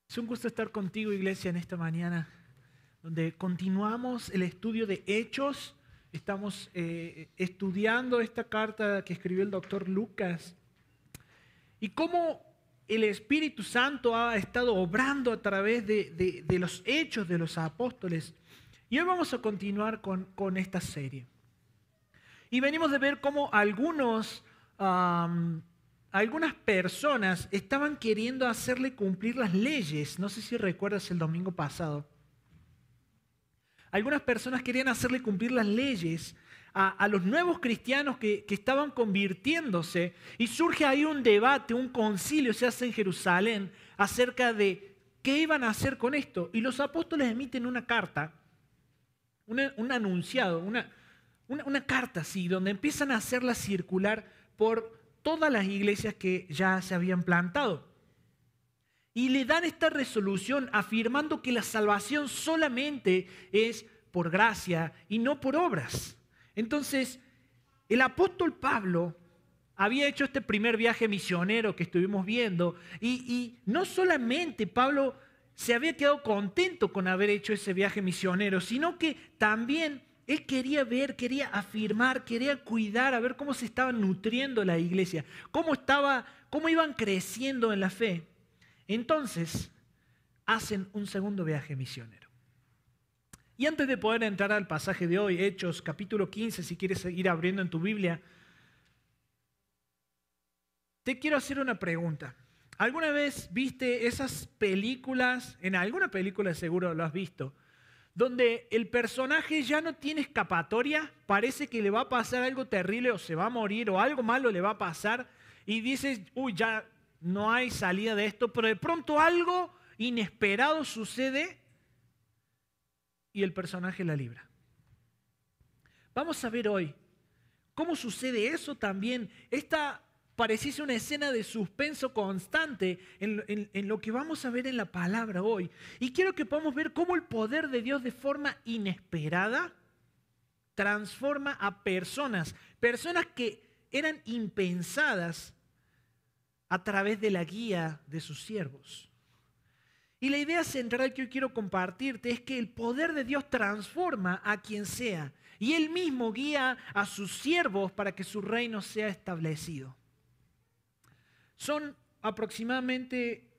Es un gusto estar contigo, iglesia, en esta mañana, donde continuamos el estudio de Hechos. Estamos estudiando esta carta que escribió el doctor Lucas y cómo el Espíritu Santo ha estado obrando a través de los hechos de los apóstoles. Y hoy vamos a continuar con esta serie. Y venimos de ver cómo algunas personas estaban queriendo hacerle cumplir las leyes. No sé si recuerdas el domingo pasado. Algunas personas querían hacerle cumplir las leyes a los nuevos cristianos que estaban convirtiéndose. Y surge ahí un debate, un concilio se hace en Jerusalén acerca de qué iban a hacer con esto. Y los apóstoles emiten una carta, un anunciado, una carta así, donde empiezan a hacerla circular por todas las iglesias que ya se habían plantado. Y le dan esta resolución afirmando que la salvación solamente es por gracia y no por obras. Entonces, el apóstol Pablo había hecho este primer viaje misionero que estuvimos viendo y no solamente Pablo se había quedado contento con haber hecho ese viaje misionero, sino que también él quería ver, quería afirmar, quería cuidar, a ver cómo se estaba nutriendo la iglesia, cómo iban creciendo en la fe. Entonces, hacen un segundo viaje misionero. Y antes de poder entrar al pasaje de hoy, Hechos capítulo 15, si quieres seguir abriendo en tu Biblia, te quiero hacer una pregunta. ¿Alguna vez viste esas películas, en alguna película seguro lo has visto, donde el personaje ya no tiene escapatoria, parece que le va a pasar algo terrible o se va a morir o algo malo le va a pasar y dices, uy, ya no hay salida de esto, pero de pronto algo inesperado sucede y el personaje la libra? Vamos a ver hoy cómo sucede eso también. Esta pareciese una escena de suspenso constante en lo que vamos a ver en la palabra hoy. Y quiero que podamos ver cómo el poder de Dios de forma inesperada transforma a personas que eran impensadas a través de la guía de sus siervos. Y la idea central que hoy quiero compartirte es que el poder de Dios transforma a quien sea y Él mismo guía a sus siervos para que su reino sea establecido. Son aproximadamente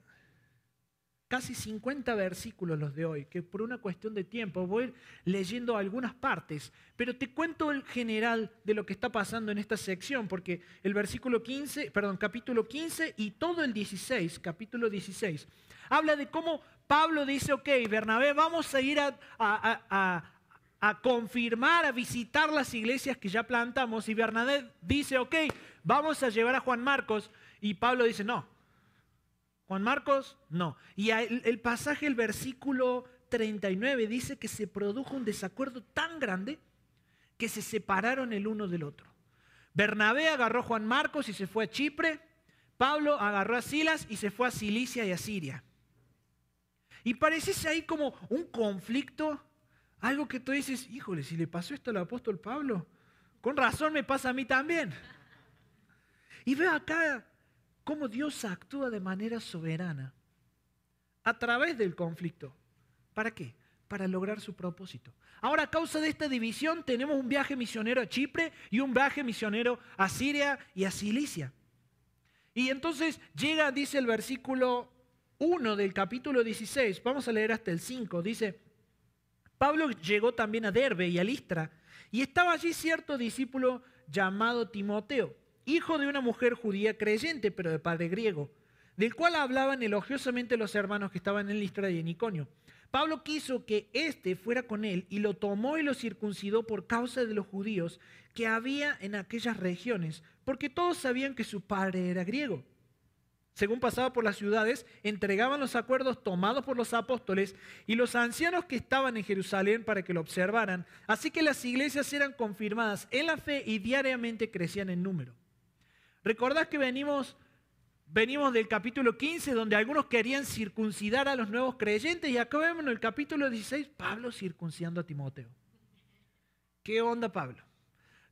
casi 50 versículos los de hoy, que por una cuestión de tiempo voy a ir leyendo algunas partes, pero te cuento el general de lo que está pasando en esta sección, porque el capítulo 15 y todo el 16, capítulo 16, habla de cómo Pablo dice, ok, Bernabé, vamos a ir a confirmar, a visitar las iglesias que ya plantamos, y Bernabé dice, ok, vamos a llevar a Juan Marcos, y Pablo dice, no. Juan Marcos, no. Y el pasaje, el versículo 39, dice que se produjo un desacuerdo tan grande que se separaron el uno del otro. Bernabé agarró a Juan Marcos y se fue a Chipre. Pablo agarró a Silas y se fue a Cilicia y a Siria. Y pareciese ahí como un conflicto, algo que tú dices, híjole, si le pasó esto al apóstol Pablo, con razón me pasa a mí también. Y veo acá cómo Dios actúa de manera soberana a través del conflicto. ¿Para qué? Para lograr su propósito. Ahora, a causa de esta división, tenemos un viaje misionero a Chipre y un viaje misionero a Siria y a Cilicia. Y entonces llega, dice el versículo 1 del capítulo 16, vamos a leer hasta el 5, dice, Pablo llegó también a Derbe y a Listra, y estaba allí cierto discípulo llamado Timoteo, hijo de una mujer judía creyente, pero de padre griego, del cual hablaban elogiosamente los hermanos que estaban en Listra y en Iconio. Pablo quiso que éste fuera con él y lo tomó y lo circuncidó por causa de los judíos que había en aquellas regiones, porque todos sabían que su padre era griego. Según pasaba por las ciudades, entregaban los acuerdos tomados por los apóstoles y los ancianos que estaban en Jerusalén para que lo observaran. Así que las iglesias eran confirmadas en la fe y diariamente crecían en número. ¿Recordás que venimos del capítulo 15 donde algunos querían circuncidar a los nuevos creyentes y acá vemos en el capítulo 16 Pablo circuncidando a Timoteo? ¿Qué onda, Pablo?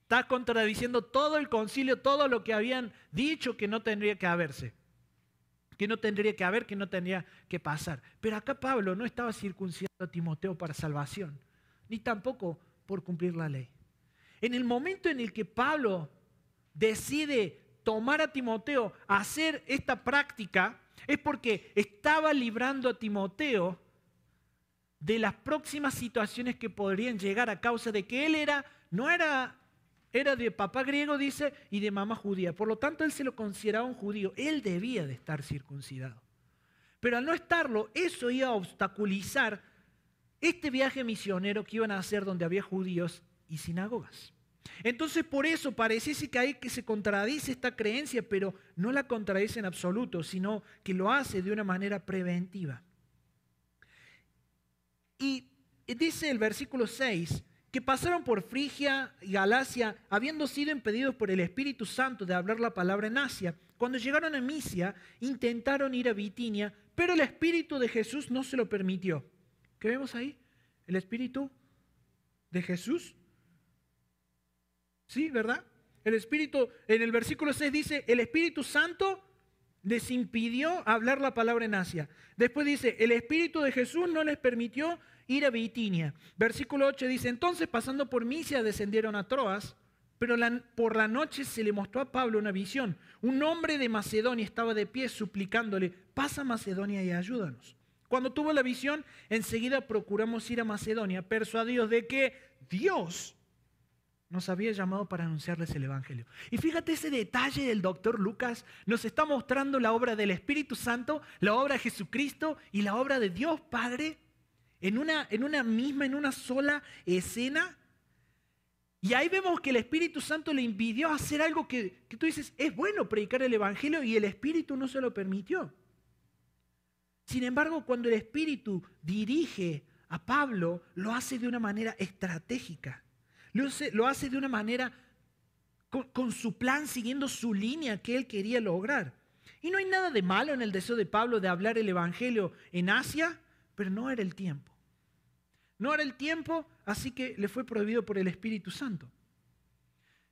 Estás contradiciendo todo el concilio, todo lo que habían dicho que no tendría que haberse. que no tendría que haber, que no tendría que pasar. Pero acá Pablo no estaba circuncidando a Timoteo para salvación, ni tampoco por cumplir la ley. En el momento en el que Pablo decide tomar a Timoteo a hacer esta práctica, es porque estaba librando a Timoteo de las próximas situaciones que podrían llegar a causa de que él era de papá griego, dice, y de mamá judía. Por lo tanto, él se lo consideraba un judío. Él debía de estar circuncidado. Pero al no estarlo, eso iba a obstaculizar este viaje misionero que iban a hacer donde había judíos y sinagogas. Entonces, por eso pareciese que hay que se contradice esta creencia, pero no la contradice en absoluto, sino que lo hace de una manera preventiva. Y dice el versículo 6, que pasaron por Frigia y Galacia, habiendo sido impedidos por el Espíritu Santo de hablar la palabra en Asia. Cuando llegaron a Misia, intentaron ir a Bitinia, pero el Espíritu de Jesús no se lo permitió. ¿Qué vemos ahí? El Espíritu de Jesús. ¿Sí, verdad? El Espíritu, en el versículo 6 dice, el Espíritu Santo les impidió hablar la palabra en Asia. Después dice, el Espíritu de Jesús no les permitió ir a Bitinia. Versículo 8 dice, entonces pasando por Misia descendieron a Troas, pero por la noche se le mostró a Pablo una visión. Un hombre de Macedonia estaba de pie suplicándole, pasa a Macedonia y ayúdanos. Cuando tuvo la visión, enseguida procuramos ir a Macedonia, persuadidos de que Dios nos había llamado para anunciarles el Evangelio. Y fíjate ese detalle del doctor Lucas, nos está mostrando la obra del Espíritu Santo, la obra de Jesucristo y la obra de Dios Padre en una sola escena. Y ahí vemos que el Espíritu Santo le impidió hacer algo que tú dices, es bueno predicar el Evangelio, y el Espíritu no se lo permitió. Sin embargo, cuando el Espíritu dirige a Pablo, lo hace de una manera estratégica. Lo hace de una manera con su plan, siguiendo su línea que él quería lograr. Y no hay nada de malo en el deseo de Pablo de hablar el Evangelio en Asia, pero no era el tiempo. No era el tiempo, así que le fue prohibido por el Espíritu Santo.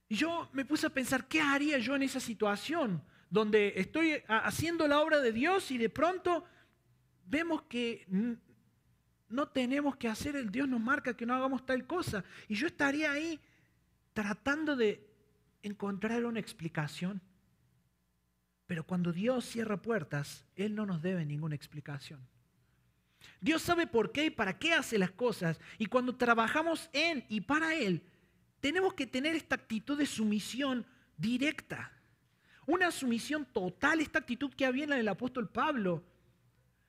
Y yo me puse a pensar, ¿qué haría yo en esa situación? Donde estoy haciendo la obra de Dios y de pronto vemos que no tenemos que hacer, el Dios nos marca que no hagamos tal cosa. Y yo estaría ahí tratando de encontrar una explicación. Pero cuando Dios cierra puertas, Él no nos debe ninguna explicación. Dios sabe por qué y para qué hace las cosas. Y cuando trabajamos en y para Él, tenemos que tener esta actitud de sumisión directa. Una sumisión total, esta actitud que había en el apóstol Pablo.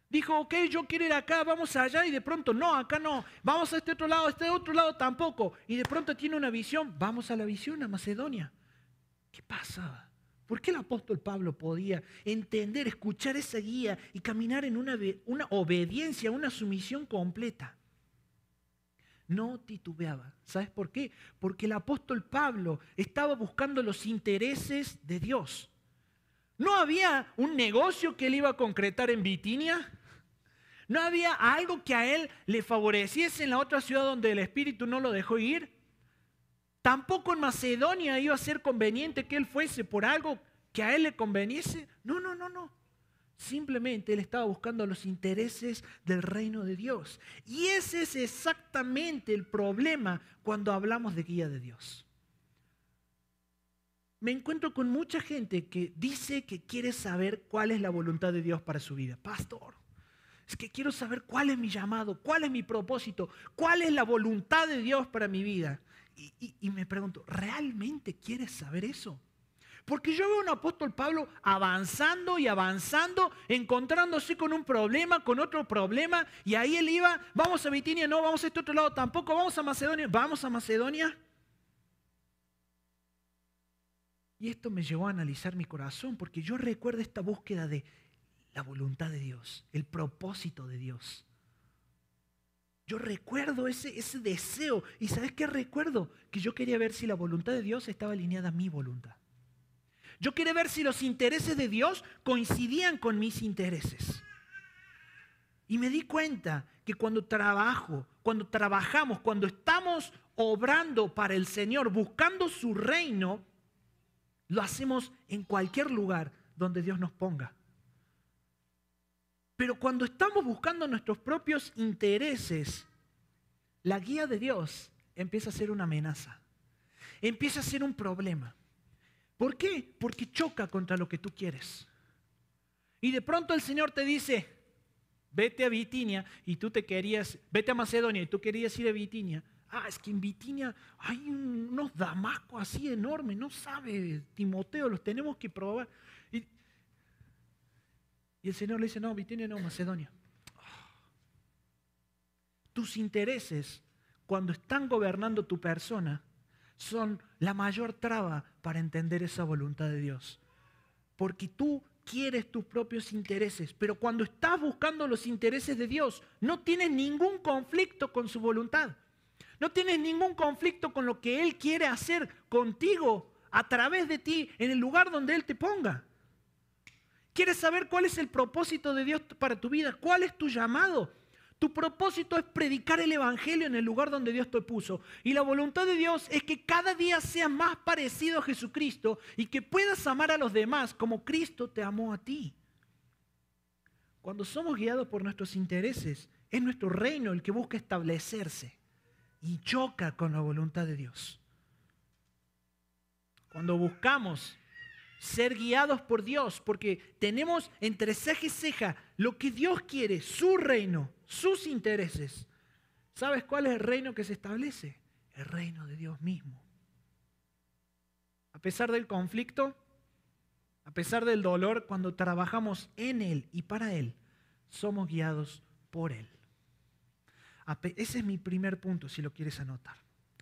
Dijo, ok, yo quiero ir acá, vamos allá, y de pronto, no, acá no, vamos a este otro lado tampoco. Y de pronto tiene una visión, vamos a la visión, a Macedonia. ¿Qué pasaba? ¿Por qué el apóstol Pablo podía entender, escuchar esa guía y caminar en una obediencia, una sumisión completa? No titubeaba. ¿Sabes por qué? Porque el apóstol Pablo estaba buscando los intereses de Dios. ¿No había un negocio que él iba a concretar en Bitinia? ¿No había algo que a él le favoreciese en la otra ciudad donde el Espíritu no lo dejó ir? Tampoco en Macedonia iba a ser conveniente que él fuese por algo que a él le conveniese. No. Simplemente él estaba buscando los intereses del reino de Dios. Y ese es exactamente el problema cuando hablamos de guía de Dios. Me encuentro con mucha gente que dice que quiere saber cuál es la voluntad de Dios para su vida. Pastor, es que quiero saber cuál es mi llamado, cuál es mi propósito, cuál es la voluntad de Dios para mi vida. Y me pregunto, ¿realmente quieres saber eso? Porque yo veo a un apóstol Pablo avanzando y avanzando, encontrándose con un problema, con otro problema, y ahí él iba, vamos a Bitinia, no, vamos a este otro lado tampoco, vamos a Macedonia. Y esto me llevó a analizar mi corazón, porque yo recuerdo esta búsqueda de la voluntad de Dios, el propósito de Dios. Yo recuerdo ese deseo. ¿Y sabes qué recuerdo? Que yo quería ver si la voluntad de Dios estaba alineada a mi voluntad. Yo quería ver si los intereses de Dios coincidían con mis intereses. Y me di cuenta que cuando trabajamos, cuando estamos obrando para el Señor, buscando su reino, lo hacemos en cualquier lugar donde Dios nos ponga. Pero cuando estamos buscando nuestros propios intereses, la guía de Dios empieza a ser una amenaza, empieza a ser un problema. ¿Por qué? Porque choca contra lo que tú quieres. Y de pronto el Señor te dice, vete a Bitinia y tú vete a Macedonia y tú querías ir a Bitinia. Es que en Bitinia hay unos damascos así enormes, no sabe Timoteo, los tenemos que probar. Y el Señor le dice, no, Bitinia no, Macedonia. Tus intereses, cuando están gobernando tu persona, son la mayor traba para entender esa voluntad de Dios. Porque tú quieres tus propios intereses, pero cuando estás buscando los intereses de Dios, no tienes ningún conflicto con su voluntad. No tienes ningún conflicto con lo que Él quiere hacer contigo, a través de ti, en el lugar donde Él te ponga. ¿Quieres saber cuál es el propósito de Dios para tu vida? ¿Cuál es tu llamado? Tu propósito es predicar el Evangelio en el lugar donde Dios te puso. Y la voluntad de Dios es que cada día seas más parecido a Jesucristo y que puedas amar a los demás como Cristo te amó a ti. Cuando somos guiados por nuestros intereses, es nuestro reino el que busca establecerse y choca con la voluntad de Dios. Cuando buscamos ser guiados por Dios, porque tenemos entre ceja y ceja lo que Dios quiere, su reino, sus intereses. ¿Sabes cuál es el reino que se establece? El reino de Dios mismo. A pesar del conflicto, a pesar del dolor, cuando trabajamos en Él y para Él, somos guiados por Él. Ese es mi primer punto, si lo quieres anotar.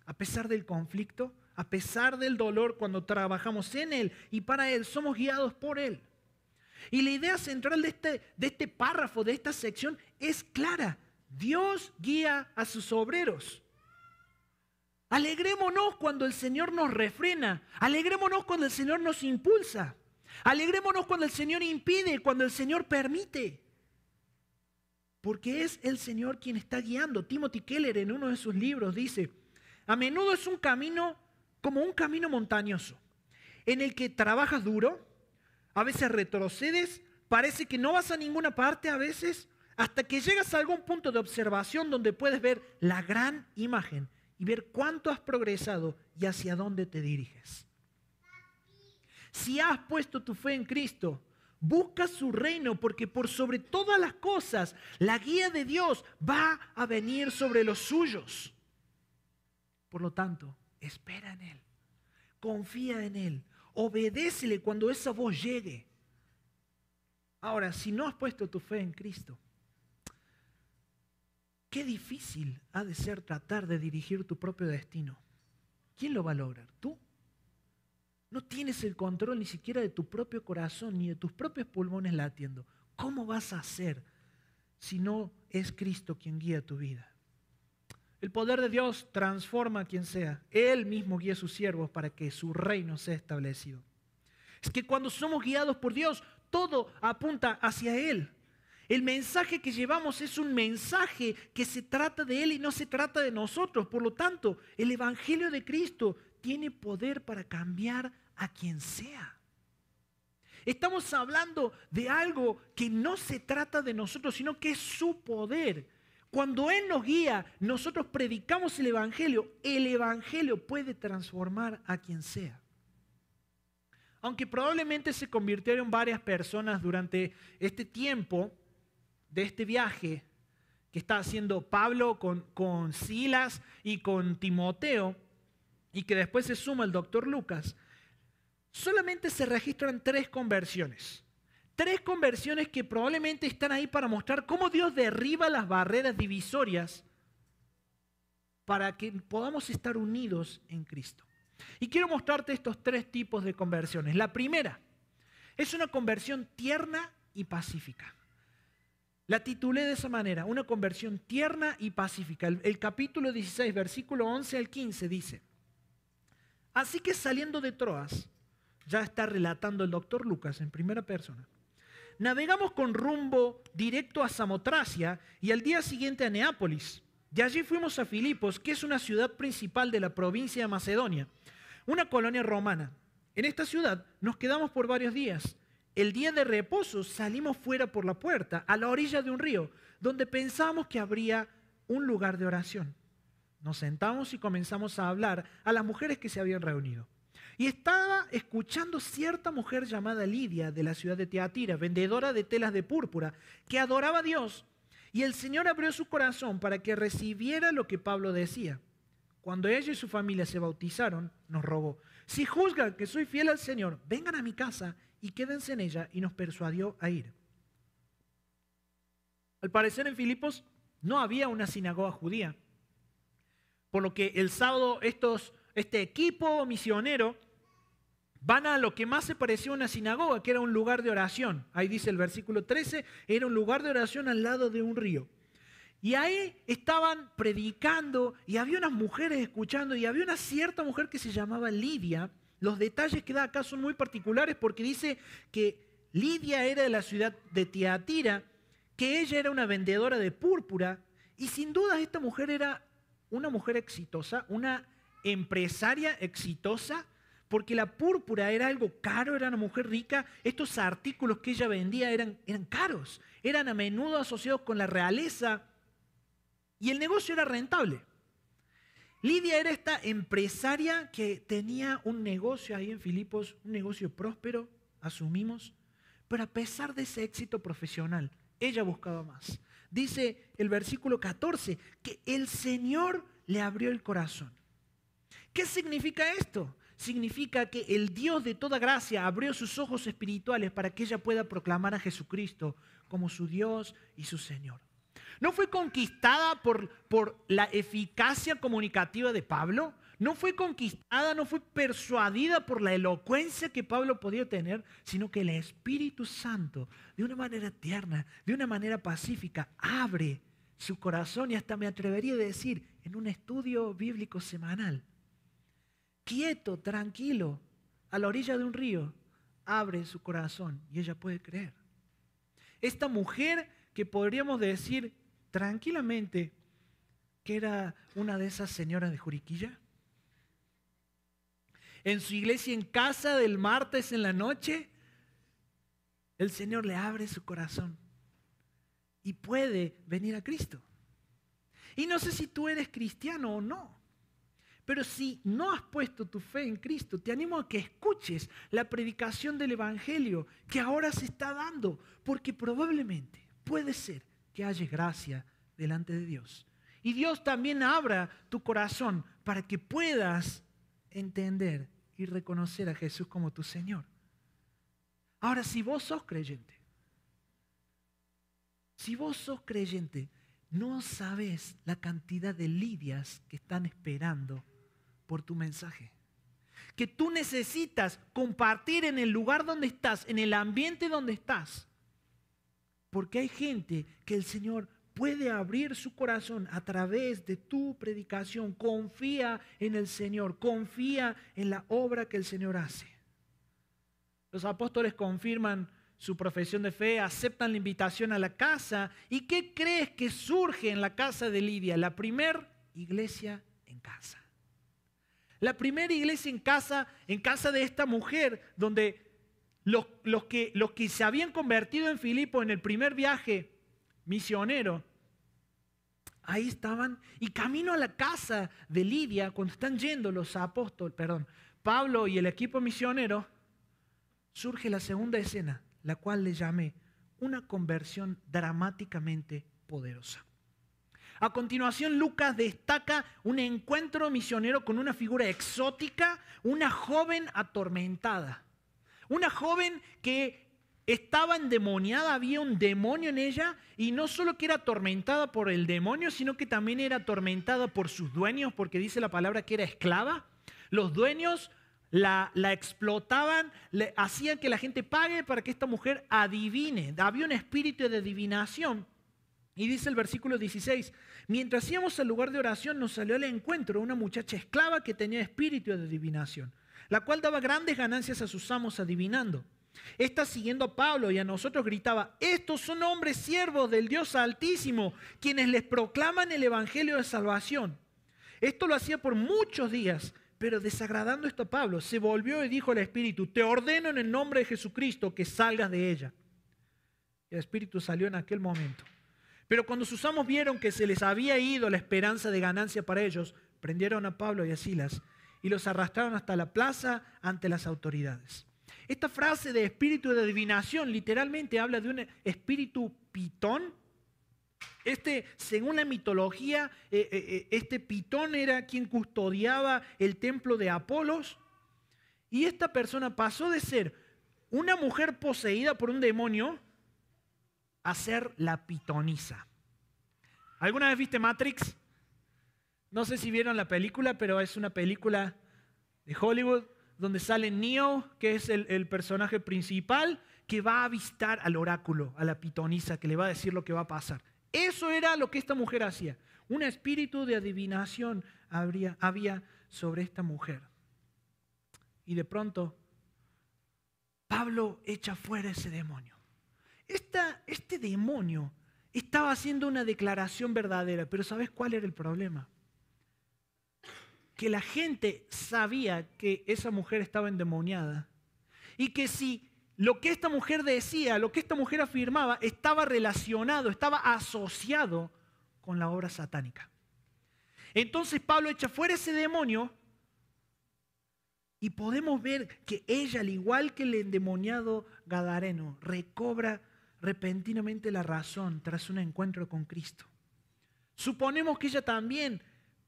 A pesar del conflicto, a pesar del dolor, cuando trabajamos en Él y para Él, somos guiados por Él. Y la idea central de este párrafo, de esta sección, es clara. Dios guía a sus obreros. Alegrémonos cuando el Señor nos refrena. Alegrémonos cuando el Señor nos impulsa. Alegrémonos cuando el Señor impide, cuando el Señor permite. Porque es el Señor quien está guiando. Timothy Keller en uno de sus libros dice, a menudo es un camino como un camino montañoso, en el que trabajas duro, a veces retrocedes, parece que no vas a ninguna parte a veces, hasta que llegas a algún punto de observación donde puedes ver la gran imagen y ver cuánto has progresado y hacia dónde te diriges. Si has puesto tu fe en Cristo, busca su reino, porque por sobre todas las cosas, la guía de Dios va a venir sobre los suyos. Por lo tanto, espera en Él, confía en Él, obedécele cuando esa voz llegue. Ahora, si no has puesto tu fe en Cristo, qué difícil ha de ser tratar de dirigir tu propio destino. ¿Quién lo va a lograr? ¿Tú? No tienes el control ni siquiera de tu propio corazón ni de tus propios pulmones latiendo. ¿Cómo vas a hacer si no es Cristo quien guía tu vida? El poder de Dios transforma a quien sea. Él mismo guía a sus siervos para que su reino sea establecido. Es que cuando somos guiados por Dios, todo apunta hacia Él. El mensaje que llevamos es un mensaje que se trata de Él y no se trata de nosotros. Por lo tanto, el Evangelio de Cristo tiene poder para cambiar a quien sea. Estamos hablando de algo que no se trata de nosotros, sino que es su poder. Cuando Él nos guía, nosotros predicamos el Evangelio puede transformar a quien sea. Aunque probablemente se convirtieron varias personas durante este tiempo de este viaje que está haciendo Pablo con Silas y con Timoteo, y que después se suma el doctor Lucas, solamente se registran 3 conversiones. 3 conversiones que probablemente están ahí para mostrar cómo Dios derriba las barreras divisorias para que podamos estar unidos en Cristo. Y quiero mostrarte estos 3 tipos de conversiones. La primera es una conversión tierna y pacífica. La titulé de esa manera, una conversión tierna y pacífica. El capítulo 16, versículo 11 al 15 dice, así que saliendo de Troas, ya está relatando el doctor Lucas en primera persona, navegamos con rumbo directo a Samotracia y al día siguiente a Neápolis. De allí fuimos a Filipos, que es una ciudad principal de la provincia de Macedonia, una colonia romana. En esta ciudad nos quedamos por varios días el día de reposo salimos fuera por la puerta, a la orilla de un río, donde pensábamos que habría un lugar de oración. Nos sentamos y comenzamos a hablar a las mujeres que se habían reunido. Y estaba escuchando cierta mujer llamada Lidia de la ciudad de Tiatira, vendedora de telas de púrpura, que adoraba a Dios. Y el Señor abrió su corazón para que recibiera lo que Pablo decía. Cuando ella y su familia se bautizaron, nos rogó: si juzgan que soy fiel al Señor, vengan a mi casa y quédense en ella, y nos persuadió a ir. Al parecer en Filipos no había una sinagoga judía, por lo que el sábado este equipo misionero van a lo que más se parecía a una sinagoga, que era un lugar de oración. Ahí dice el versículo 13, era un lugar de oración al lado de un río. Y ahí estaban predicando y había unas mujeres escuchando y había una cierta mujer que se llamaba Lidia. Los detalles que da acá son muy particulares porque dice que Lidia era de la ciudad de Tiatira, que ella era una vendedora de púrpura y sin duda esta mujer era una mujer exitosa, una empresaria exitosa, porque la púrpura era algo caro, era una mujer rica. Estos artículos que ella vendía eran caros, eran a menudo asociados con la realeza y el negocio era rentable. Lidia era esta empresaria que tenía un negocio ahí en Filipos, un negocio próspero, asumimos, pero a pesar de ese éxito profesional, ella buscaba más. Dice el versículo 14 que el Señor le abrió el corazón. ¿Qué significa esto? Significa que el Dios de toda gracia abrió sus ojos espirituales para que ella pueda proclamar a Jesucristo como su Dios y su Señor. No fue conquistada por la eficacia comunicativa de Pablo, no fue conquistada, no fue persuadida por la elocuencia que Pablo podía tener, sino que el Espíritu Santo, de una manera tierna, de una manera pacífica, abre su corazón y hasta me atrevería a decir, en un estudio bíblico semanal, quieto, tranquilo, a la orilla de un río, abre su corazón y ella puede creer. Esta mujer que podríamos decir tranquilamente que era una de esas señoras de Juriquilla, en su iglesia en casa del martes en la noche, el Señor le abre su corazón y puede venir a Cristo. Y no sé si tú eres cristiano o no, pero si no has puesto tu fe en Cristo, te animo a que escuches la predicación del Evangelio que ahora se está dando, porque probablemente puede ser que haya gracia delante de Dios. Y Dios también abra tu corazón para que puedas entender y reconocer a Jesús como tu Señor. Ahora, si vos sos creyente, no sabes la cantidad de Lidias que están esperando por tu mensaje. Que tú necesitas compartir en el lugar donde estás, en el ambiente donde estás. Porque hay gente que el Señor puede abrir su corazón a través de tu predicación. Confía en el Señor, confía en la obra que el Señor hace. Los apóstoles confirman su profesión de fe, aceptan la invitación a la casa. ¿Y qué crees que surge en la casa de Lidia? La primera iglesia en casa. La primera iglesia en casa de esta mujer, donde los que se habían convertido en Filipo en el primer viaje misionero, ahí estaban, y camino a la casa de Lidia, cuando están yendo Pablo y el equipo misionero, surge la segunda escena, la cual le llamé una conversión dramáticamente poderosa. A continuación, Lucas destaca un encuentro misionero con una figura exótica, una joven atormentada. Una joven que estaba endemoniada, había un demonio en ella, y no solo que era atormentada por el demonio, sino que también era atormentada por sus dueños, porque dice la palabra que era esclava. Los dueños la explotaban, le hacían que la gente pague para que esta mujer adivine. Había un espíritu de adivinación. Y dice el versículo 16, mientras íbamos al lugar de oración nos salió al encuentro una muchacha esclava que tenía espíritu de adivinación, la cual daba grandes ganancias a sus amos adivinando. Esta, siguiendo a Pablo y a nosotros, gritaba: estos son hombres siervos del Dios Altísimo, quienes les proclaman el evangelio de salvación. Esto lo hacía por muchos días, pero desagradando esto a Pablo, se volvió y dijo al espíritu: te ordeno en el nombre de Jesucristo que salgas de ella. Y el espíritu salió en aquel momento. Pero cuando sus amos vieron que se les había ido la esperanza de ganancia para ellos, prendieron a Pablo y a Silas y los arrastraron hasta la plaza ante las autoridades. Esta frase de espíritu de adivinación literalmente habla de un espíritu pitón. Según la mitología, este pitón era quien custodiaba el templo de Apolos. Y esta persona pasó de ser una mujer poseída por un demonio a ser la pitonisa. ¿Alguna vez viste Matrix? No sé si vieron la película, pero es una película de Hollywood donde sale Neo, que es el personaje principal, que va a avistar al oráculo, a la pitonisa, que le va a decir lo que va a pasar. Eso era lo que esta mujer hacía. Un espíritu de adivinación había sobre esta mujer. Y de pronto, Pablo echa fuera ese demonio. Este demonio estaba haciendo una declaración verdadera, pero ¿sabes cuál era el problema? Que la gente sabía que esa mujer estaba endemoniada y que si lo que esta mujer decía, lo que esta mujer afirmaba, estaba relacionado, estaba asociado con la obra satánica. Entonces Pablo echa fuera ese demonio y podemos ver que ella, al igual que el endemoniado gadareno, recobra repentinamente la razón tras un encuentro con Cristo. Suponemos que ella también,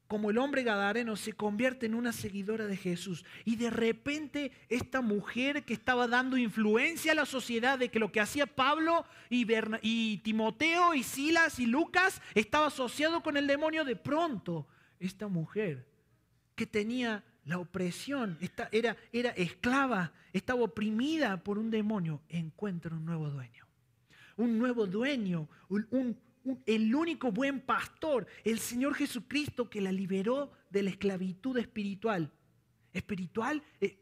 como el hombre gadareno, se convierte en una seguidora de Jesús. Y de repente esta mujer que estaba dando influencia a la sociedad de que lo que hacía Pablo y Timoteo y Silas y Lucas estaba asociado con el demonio, de pronto esta mujer que tenía la opresión, era esclava, estaba oprimida por un demonio, encuentra un nuevo dueño. Un nuevo dueño, el único buen pastor, el Señor Jesucristo, que la liberó de la esclavitud espiritual.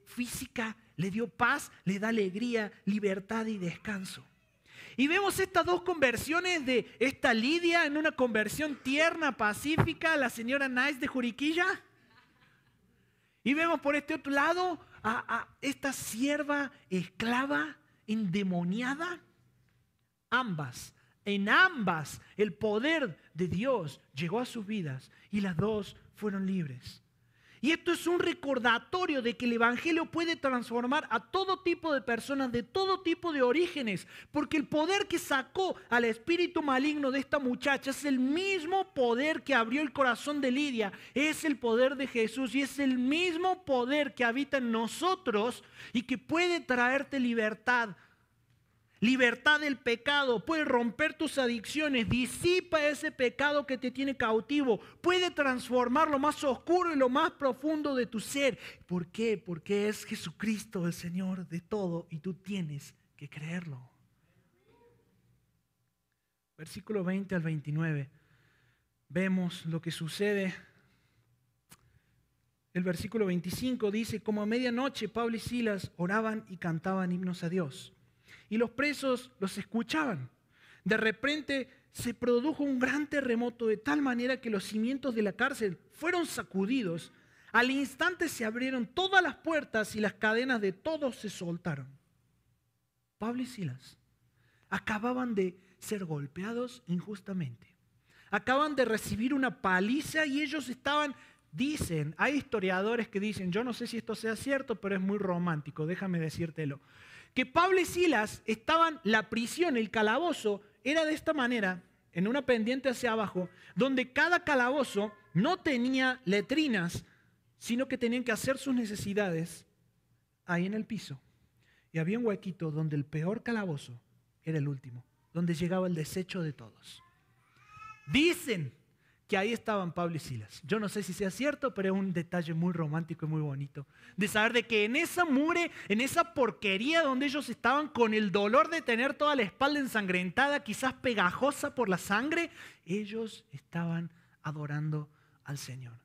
Física, le dio paz, le da alegría, libertad y descanso. Y vemos estas dos conversiones de esta Lidia en una conversión tierna, pacífica, la señora Nice de Juriquilla. Y vemos por este otro lado a esta sierva esclava, endemoniada. En ambas el poder de Dios llegó a sus vidas y las dos fueron libres. Y esto es un recordatorio de que el Evangelio puede transformar a todo tipo de personas, de todo tipo de orígenes, porque el poder que sacó al espíritu maligno de esta muchacha es el mismo poder que abrió el corazón de Lidia, es el poder de Jesús y es el mismo poder que habita en nosotros y que puede traerte libertad. Libertad del pecado, puede romper tus adicciones, disipa ese pecado que te tiene cautivo, puede transformar lo más oscuro y lo más profundo de tu ser. ¿Por qué? Porque es Jesucristo el Señor de todo y tú tienes que creerlo. Versículo 20 al 29, vemos lo que sucede. El versículo 25 dice: como a medianoche Pablo y Silas oraban y cantaban himnos a Dios. Y los presos los escuchaban. De repente se produjo un gran terremoto de tal manera que los cimientos de la cárcel fueron sacudidos. Al instante se abrieron todas las puertas y las cadenas de todos se soltaron. Pablo y Silas acababan de ser golpeados injustamente. Acaban de recibir una paliza y ellos dicen, hay historiadores que dicen, yo no sé si esto sea cierto, pero es muy romántico, déjame decírtelo, que Pablo y Silas la prisión, el calabozo, era de esta manera, en una pendiente hacia abajo, donde cada calabozo no tenía letrinas, sino que tenían que hacer sus necesidades ahí en el piso. Y había un huequito donde el peor calabozo era el último, donde llegaba el desecho de todos. Dicen que ahí estaban Pablo y Silas. Yo no sé si sea cierto, pero es un detalle muy romántico y muy bonito. De saber de que en esa mugre, en esa porquería donde ellos estaban, con el dolor de tener toda la espalda ensangrentada, quizás pegajosa por la sangre, ellos estaban adorando al Señor.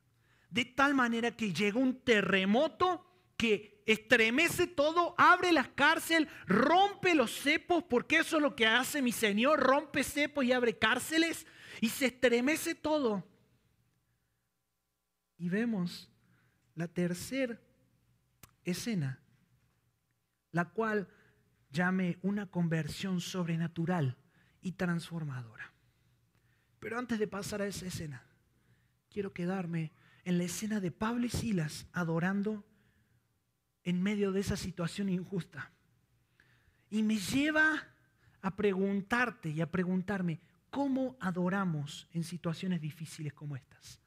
De tal manera que llegó un terremoto que estremece todo, abre la cárcel, rompe los cepos, porque eso es lo que hace mi Señor, rompe cepos y abre cárceles. Y se estremece todo. Y vemos la tercera escena, la cual llamé una conversión sobrenatural y transformadora. Pero antes de pasar a esa escena, quiero quedarme en la escena de Pablo y Silas adorando en medio de esa situación injusta. Y me lleva a preguntarte y a preguntarme, ¿cómo adoramos en situaciones difíciles como estas?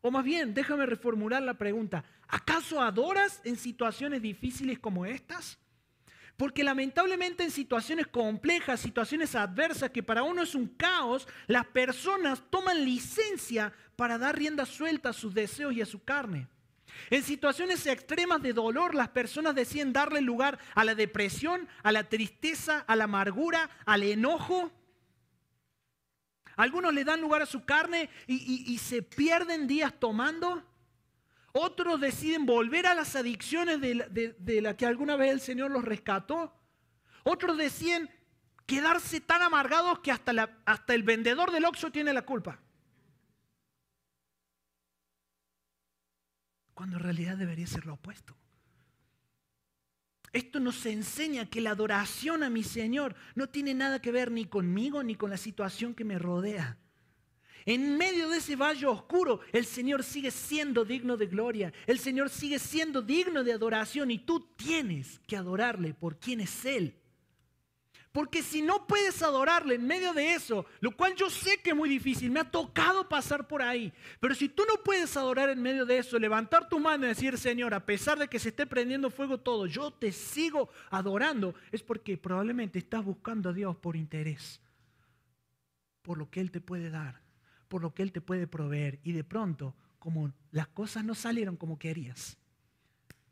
O más bien, déjame reformular la pregunta, ¿acaso adoras en situaciones difíciles como estas? Porque lamentablemente en situaciones complejas, situaciones adversas que para uno es un caos, las personas toman licencia para dar rienda suelta a sus deseos y a su carne. En situaciones extremas de dolor, las personas deciden darle lugar a la depresión, a la tristeza, a la amargura, al enojo. Algunos le dan lugar a su carne y se pierden días tomando. Otros deciden volver a las adicciones de la que alguna vez el Señor los rescató. Otros deciden quedarse tan amargados que hasta el vendedor del Oxxo tiene la culpa. Cuando en realidad debería ser lo opuesto. Esto nos enseña que la adoración a mi Señor no tiene nada que ver ni conmigo ni con la situación que me rodea. En medio de ese valle oscuro, el Señor sigue siendo digno de gloria. El Señor sigue siendo digno de adoración y tú tienes que adorarle por quién es Él. Porque si no puedes adorarle en medio de eso, lo cual yo sé que es muy difícil, me ha tocado pasar por ahí. Pero si tú no puedes adorar en medio de eso, levantar tu mano y decir, Señor, a pesar de que se esté prendiendo fuego todo, yo te sigo adorando, es porque probablemente estás buscando a Dios por interés, por lo que Él te puede dar, por lo que Él te puede proveer. Y de pronto, como las cosas no salieron como querías,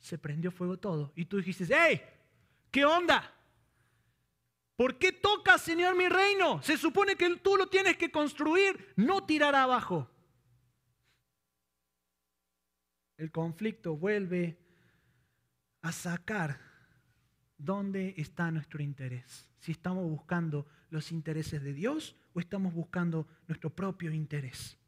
se prendió fuego todo. Y tú dijiste, ¡hey! ¿Qué onda? ¿Por qué tocas, Señor, mi reino? Se supone que tú lo tienes que construir, no tirar abajo. El conflicto vuelve a sacar dónde está nuestro interés. Si estamos buscando los intereses de Dios o estamos buscando nuestro propio interés.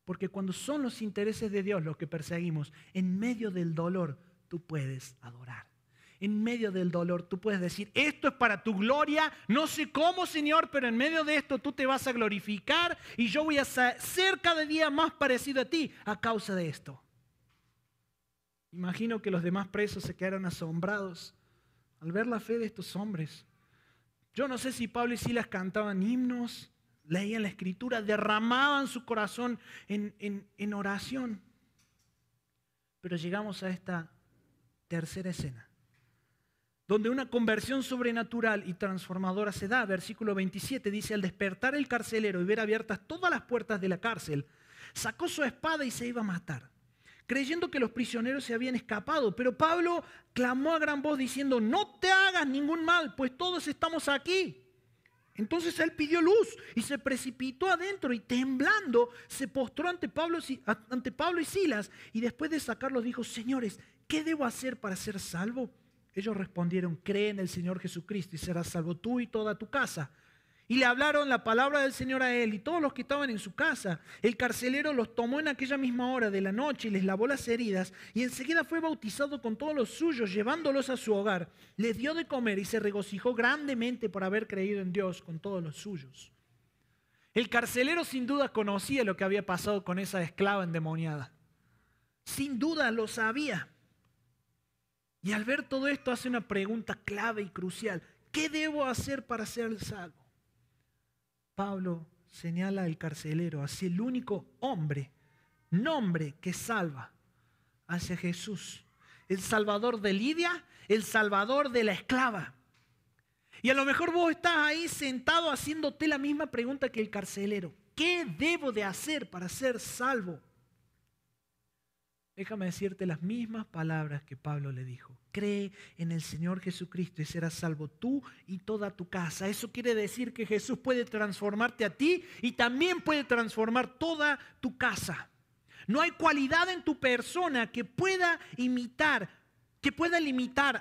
Porque cuando son los intereses de Dios los que perseguimos, en medio del dolor tú puedes adorar. En medio del dolor tú puedes decir, esto es para tu gloria, no sé cómo, Señor, pero en medio de esto tú te vas a glorificar y yo voy a ser cada día más parecido a ti a causa de esto. Imagino que los demás presos se quedaron asombrados al ver la fe de estos hombres. Yo no sé si Pablo y Silas cantaban himnos, leían la Escritura, derramaban su corazón en oración. Pero llegamos a esta tercera escena, donde una conversión sobrenatural y transformadora se da. Versículo 27 dice, al despertar el carcelero y ver abiertas todas las puertas de la cárcel, sacó su espada y se iba a matar, creyendo que los prisioneros se habían escapado. Pero Pablo clamó a gran voz diciendo, no te hagas ningún mal, pues todos estamos aquí. Entonces él pidió luz y se precipitó adentro y temblando se postró ante Pablo y Silas y después de sacarlos dijo, señores, ¿qué debo hacer para ser salvo? Ellos respondieron, cree en el Señor Jesucristo y serás salvo tú y toda tu casa. Y le hablaron la palabra del Señor a él y todos los que estaban en su casa. El carcelero los tomó en aquella misma hora de la noche y les lavó las heridas y enseguida fue bautizado con todos los suyos, llevándolos a su hogar. Les dio de comer y se regocijó grandemente por haber creído en Dios con todos los suyos. El carcelero sin duda conocía lo que había pasado con esa esclava endemoniada. Sin duda lo sabía. Y al ver todo esto hace una pregunta clave y crucial. ¿Qué debo hacer para ser salvo? Pablo señala al carcelero hacia el único nombre que salva, hacia Jesús. El salvador de Lidia, el salvador de la esclava. Y a lo mejor vos estás ahí sentado haciéndote la misma pregunta que el carcelero. ¿Qué debo de hacer para ser salvo? Déjame decirte las mismas palabras que Pablo le dijo. Cree en el Señor Jesucristo y serás salvo tú y toda tu casa. Eso quiere decir que Jesús puede transformarte a ti y también puede transformar toda tu casa. No hay cualidad en tu persona que pueda limitar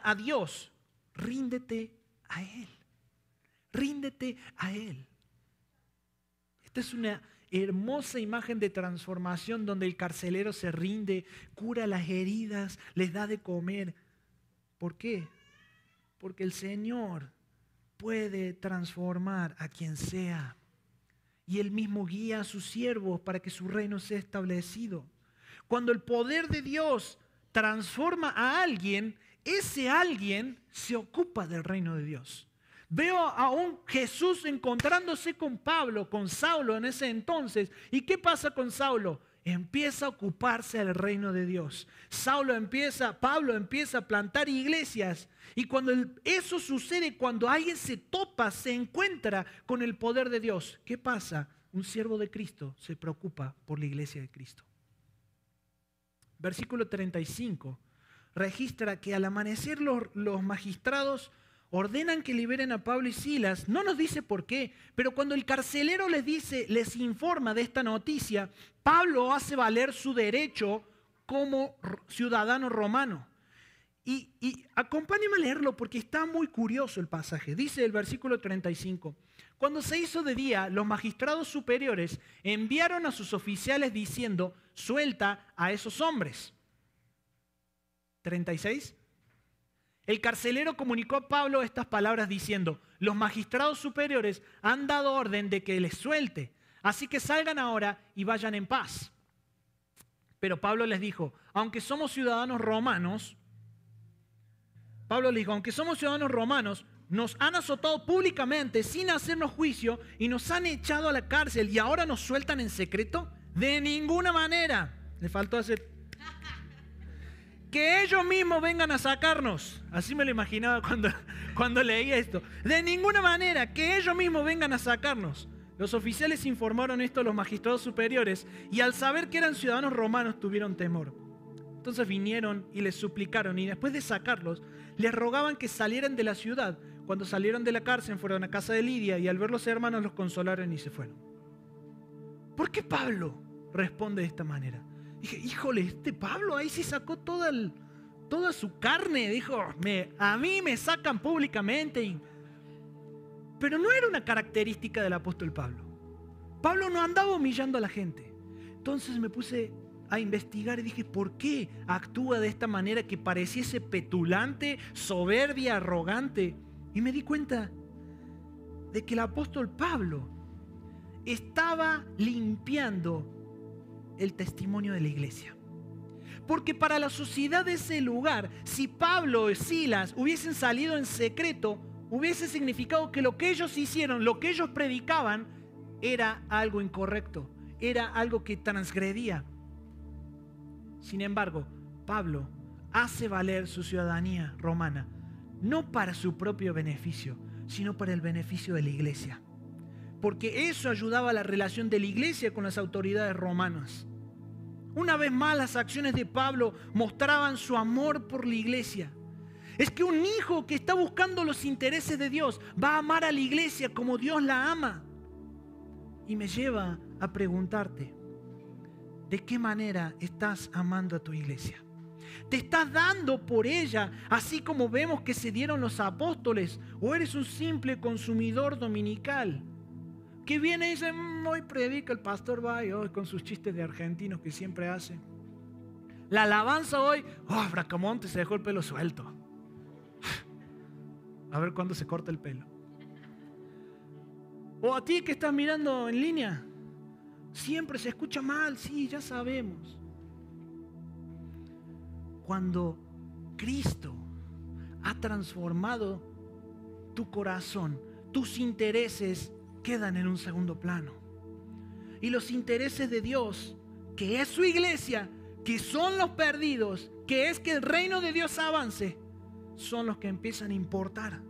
a Dios. Ríndete a Él. Ríndete a Él. Esta es una hermosa imagen de transformación donde el carcelero se rinde, cura las heridas, les da de comer. ¿Por qué? Porque el Señor puede transformar a quien sea. Y Él mismo guía a sus siervos para que su reino sea establecido. Cuando el poder de Dios transforma a alguien, ese alguien se ocupa del reino de Dios. Veo a un Jesús encontrándose con Pablo, con Saulo en ese entonces. ¿Y qué pasa con Saulo? Empieza a ocuparse del reino de Dios. Pablo empieza a plantar iglesias. Y cuando eso sucede, cuando alguien se topa, se encuentra con el poder de Dios, ¿qué pasa? Un siervo de Cristo se preocupa por la iglesia de Cristo. Versículo 35 registra que al amanecer los magistrados ordenan que liberen a Pablo y Silas. No nos dice por qué, pero cuando el carcelero les informa de esta noticia, Pablo hace valer su derecho como ciudadano romano. Y acompáñenme a leerlo porque está muy curioso el pasaje. Dice el versículo 35, cuando se hizo de día, los magistrados superiores enviaron a sus oficiales diciendo, suelta a esos hombres. 36. El carcelero comunicó a Pablo estas palabras diciendo, los magistrados superiores han dado orden de que les suelte, así que salgan ahora y vayan en paz. Pero Pablo les dijo, aunque somos ciudadanos romanos, nos han azotado públicamente sin hacernos juicio y nos han echado a la cárcel y ahora nos sueltan en secreto. De ninguna manera. Le faltó hacer... Que ellos mismos vengan a sacarnos. Así me lo imaginaba cuando leía esto. De ninguna manera, que ellos mismos vengan a sacarnos. Los oficiales informaron esto a los magistrados superiores y al saber que eran ciudadanos romanos tuvieron temor. Entonces vinieron y les suplicaron y después de sacarlos, les rogaban que salieran de la ciudad. Cuando salieron de la cárcel fueron a casa de Lidia y al ver los hermanos los consolaron y se fueron. ¿Por qué Pablo responde de esta manera? Dije, híjole, este Pablo ahí sí sacó toda su carne. Dijo, a mí me sacan públicamente. Pero no era una característica del apóstol Pablo. Pablo no andaba humillando a la gente. Entonces me puse a investigar y dije, ¿por qué actúa de esta manera que pareciese petulante, soberbia, arrogante? Y me di cuenta de que el apóstol Pablo estaba limpiando el testimonio de la iglesia. Porque para la sociedad de ese lugar, si Pablo y Silas hubiesen salido en secreto, hubiese significado que lo que ellos hicieron, lo que ellos predicaban, era algo incorrecto, era algo que transgredía. Sin embargo, Pablo hace valer su ciudadanía romana, no para su propio beneficio, sino para el beneficio de la iglesia. Porque eso ayudaba a la relación de la iglesia con las autoridades romanas. Una vez más, las acciones de Pablo mostraban su amor por la iglesia. Es que un hijo que está buscando los intereses de Dios va a amar a la iglesia como Dios la ama. Y me lleva a preguntarte, ¿de qué manera estás amando a tu iglesia? ¿Te estás dando por ella así como vemos que se dieron los apóstoles? ¿O eres un simple consumidor dominical? Que viene y dice, hoy predica el pastor Bay, hoy con sus chistes de argentinos que siempre hace. La alabanza hoy, Bracamonte se dejó el pelo suelto. A ver cuándo se corta el pelo. O a ti que estás mirando en línea, siempre se escucha mal, sí, ya sabemos. Cuando Cristo ha transformado tu corazón, tus intereses quedan en un segundo plano. Y los intereses de Dios, que es su iglesia, que son los perdidos, que es que el reino de Dios avance, son los que empiezan a importar.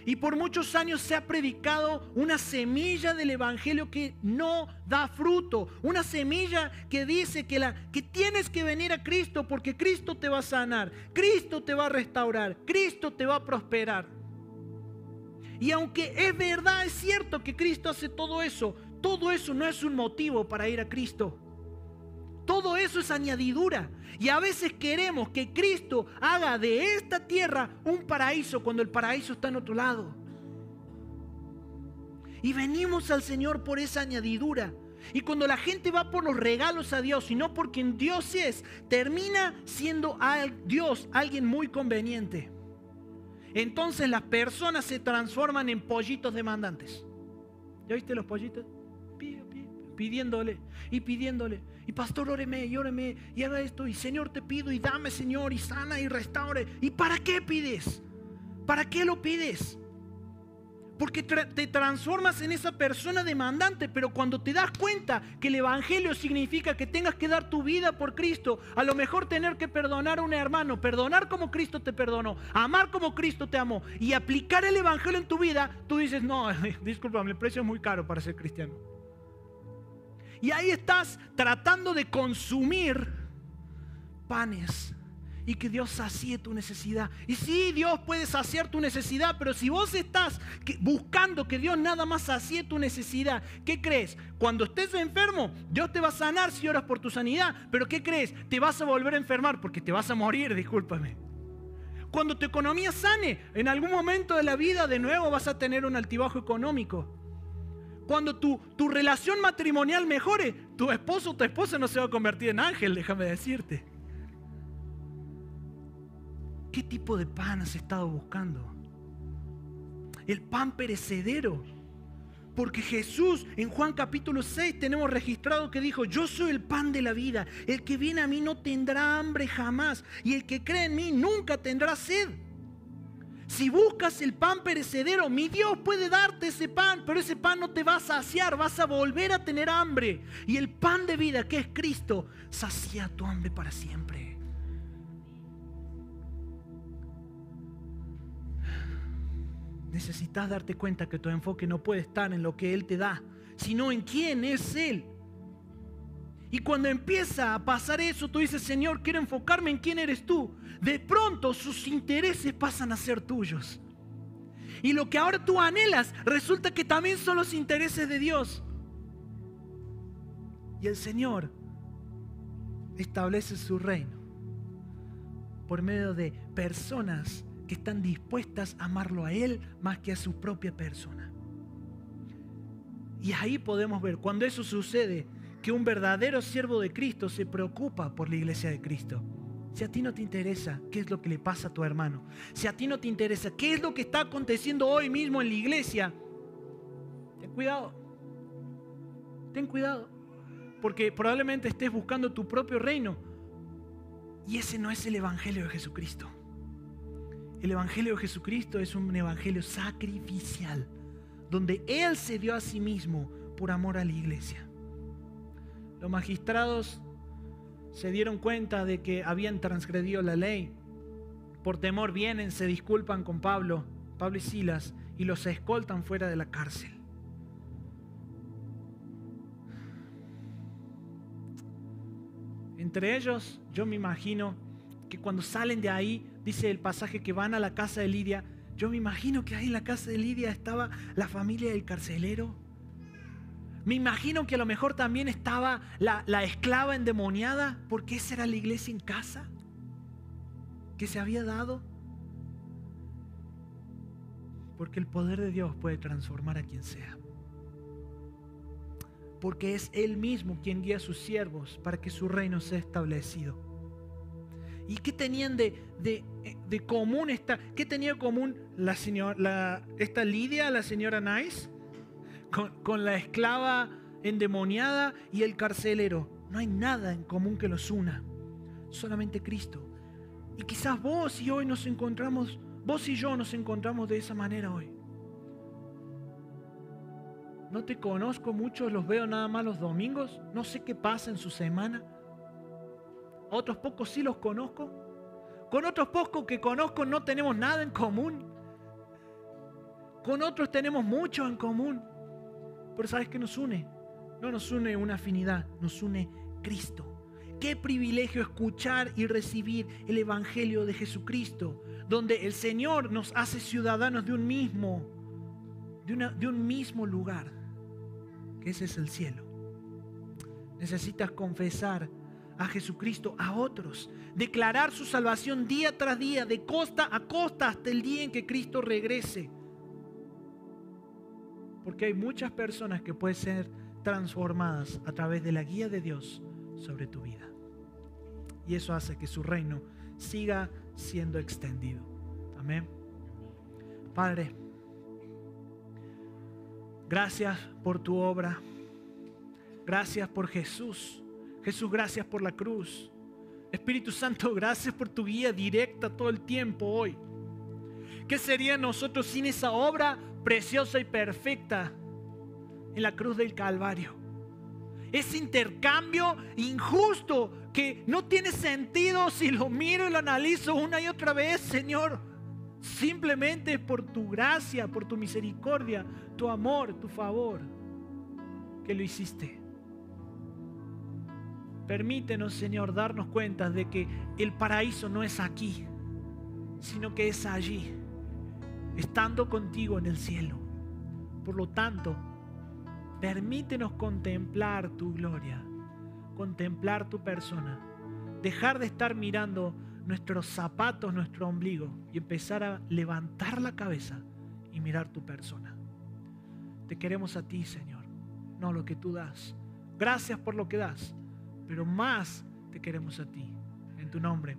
Y por muchos años se ha predicado una semilla del evangelio que no da fruto. Una semilla que dice que tienes que venir a Cristo porque Cristo te va a sanar, Cristo te va a restaurar, Cristo te va a prosperar. Y aunque es verdad, es cierto que Cristo hace todo eso no es un motivo para ir a Cristo. Todo eso es añadidura. Y a veces queremos que Cristo haga de esta tierra un paraíso cuando el paraíso está en otro lado. Y venimos al Señor por esa añadidura. Y cuando la gente va por los regalos a Dios y no por quien Dios es, termina siendo Dios alguien muy conveniente. Entonces las personas se transforman en pollitos demandantes. ¿Ya viste los pollitos? Pidiéndole y pidiéndole. Y pastor, óreme y haga esto. Y Señor, te pido y dame, Señor, y sana y restaure. ¿Y para qué pides? ¿Para qué lo pides? Porque te transformas en esa persona demandante. Pero cuando te das cuenta que el evangelio significa que tengas que dar tu vida por Cristo, a lo mejor tener que perdonar a un hermano, perdonar como Cristo te perdonó, amar como Cristo te amó y aplicar el evangelio en tu vida, tú dices, no, discúlpame, el precio es muy caro para ser cristiano. Y ahí estás tratando de consumir panes y que Dios sacie tu necesidad. Y sí, Dios puede saciar tu necesidad, pero si vos estás buscando que Dios nada más sacie tu necesidad, ¿qué crees? Cuando estés enfermo, Dios te va a sanar si oras por tu sanidad, pero ¿qué crees? Te vas a volver a enfermar porque te vas a morir, discúlpame. Cuando tu economía sane, en algún momento de la vida de nuevo vas a tener un altibajo económico. Cuando tu relación matrimonial mejore, tu esposo o tu esposa no se va a convertir en ángel, déjame decirte. ¿Qué tipo de pan has estado buscando? El pan perecedero. Porque Jesús en Juan capítulo 6 tenemos registrado que dijo: yo soy el pan de la vida. El que viene a mí no tendrá hambre jamás. Y el que cree en mí nunca tendrá sed. Si buscas el pan perecedero, mi Dios puede darte ese pan, pero ese pan no te va a saciar, vas a volver a tener hambre. Y el pan de vida, que es Cristo, sacia tu hambre para siempre. Necesitas darte cuenta que tu enfoque no puede estar en lo que Él te da, sino en quién es Él. Y cuando empieza a pasar eso, tú dices: Señor, quiero enfocarme en quién eres tú. De pronto sus intereses pasan a ser tuyos. Y lo que ahora tú anhelas resulta que también son los intereses de Dios. Y el Señor establece su reino por medio de personas que están dispuestas a amarlo a Él más que a su propia persona. Y ahí podemos ver, cuando eso sucede, que un verdadero siervo de Cristo se preocupa por la iglesia de Cristo. Si a ti no te interesa qué es lo que le pasa a tu hermano, si a ti no te interesa qué es lo que está aconteciendo hoy mismo en la iglesia, ten cuidado. Ten cuidado. Porque probablemente estés buscando tu propio reino. Y ese no es el evangelio de Jesucristo. El evangelio de Jesucristo es un evangelio sacrificial, donde Él se dio a sí mismo por amor a la iglesia. Los magistrados se dieron cuenta de que habían transgredido la ley. Por temor vienen, se disculpan con Pablo y Silas, y los escoltan fuera de la cárcel. Entre ellos, yo me imagino que cuando salen de ahí, dice el pasaje que van a la casa de Lidia. Yo me imagino que ahí en la casa de Lidia estaba la familia del carcelero. Me imagino que a lo mejor también estaba la esclava endemoniada, porque esa era la iglesia en casa que se había dado. Porque el poder de Dios puede transformar a quien sea. Porque es Él mismo quien guía a sus siervos para que su reino sea establecido. ¿Y qué tenían de común qué tenía en común esta Lidia, la señora Nice, con la esclava endemoniada y el carcelero? No hay nada en común que los una, solamente Cristo. Y quizás vos y yo nos encontramos de esa manera hoy. No te conozco mucho, los veo nada más los domingos, no sé qué pasa en su semana. A otros pocos sí los conozco. Con otros pocos que conozco no tenemos nada en común. Con otros tenemos mucho en común. Pero ¿sabes qué nos une? No nos une una afinidad, nos une Cristo. Qué privilegio escuchar y recibir el evangelio de Jesucristo, donde el Señor nos hace ciudadanos de un mismo lugar, que ese es el cielo. Necesitas confesar a Jesucristo a otros, declarar su salvación día tras día, de costa a costa, hasta el día en que Cristo regrese. Porque hay muchas personas que pueden ser transformadas a través de la guía de Dios sobre tu vida. Y eso hace que su reino siga siendo extendido. Amén. Padre, gracias por tu obra. Gracias por Jesús. Jesús, gracias por la cruz. Espíritu Santo, gracias por tu guía directa todo el tiempo hoy. ¿Qué sería de nosotros sin esa obra preciosa y perfecta en la cruz del Calvario? Ese intercambio injusto que no tiene sentido si lo miro y lo analizo una y otra vez, Señor. Simplemente es por tu gracia, por tu misericordia, tu amor, tu favor, que lo hiciste. Permítenos, Señor, darnos cuenta de que el paraíso no es aquí, sino que es allí, estando contigo en el cielo. Por lo tanto, permítenos contemplar tu gloria, contemplar tu persona, dejar de estar mirando nuestros zapatos, nuestro ombligo y empezar a levantar la cabeza y mirar tu persona. Te queremos a ti, Señor, no lo que tú das. Gracias por lo que das, pero más te queremos a ti. En tu nombre.